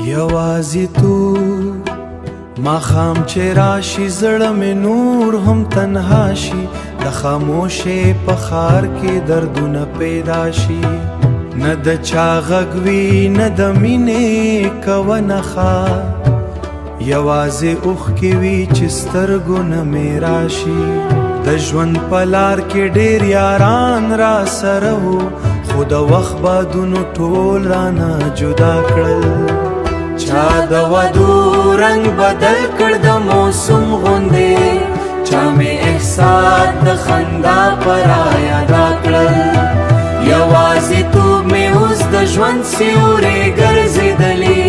یوازیتوب ماښام چې راشي زړه مې نور هم تنها شي د خاموشۍ په ښار کې دردونه پیدا شي نه د چا غږ وي نه د مینې کوه نښه یوازې اوښکې وي چې سترګو نه مې راشي د ژوند په لار کې ډېر یاران را سره وو خو د وخت بادونو ټول رانه جدا کړل چا د ودو رنگ بدل کړ د موسم غوندې چا مې احساس د خندا پر یادا کړل یوازیتوب مې اوس د ژوند سیورې ګرځېدلې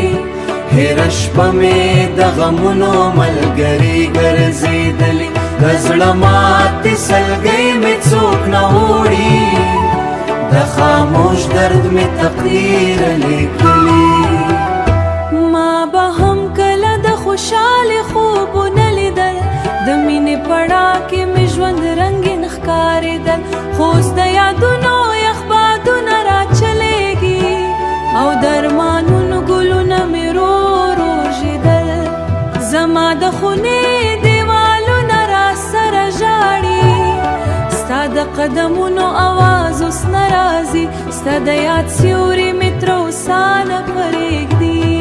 هېره شپه مې د غمونو ملګرې ګرځېدلې د زړه ماتې سلګۍ مې څوک نه وړي د خاموش درد مې تقدیر لیکلي ما به هم کله د خوشحالې خوبونه لیدل د مینې پړاو کې مې ژوند رنګین ښکارېدل خو اوس د یادونو یخ بادونه راچلیږي او د ارمانونو ګلونه مې رو روژېدل زما د خونې دیوالونه را سره ژاړي ستا د قدمونو اواز اوس نه راځي ستا د یاد سیوري مې تر اوسه نه پرېږدي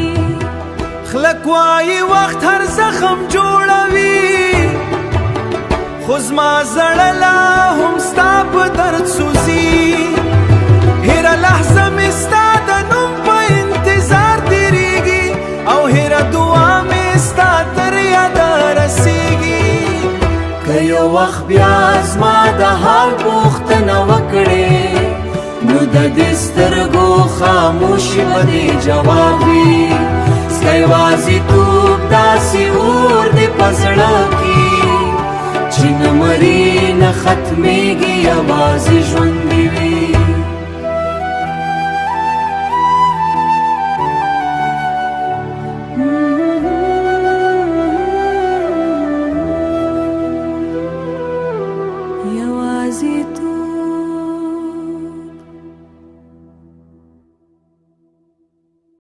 خلک وایي وخت هر زخم جوړوي خو زما زړه لا هم ستا په درد سوزي هېره لحظه مې ستا د نوم په انتظار تېرېږي او هېره دعا مې ستا تر یاده رسېږي که یو وخت بیا زما د حال پوښتنه وکړې نو د دې سترګو خاموشي به دې جواب وي ستا یوازیتوب داسې اور دې په زړه کې چې نه مري نه ختمېږي یوازې ژوند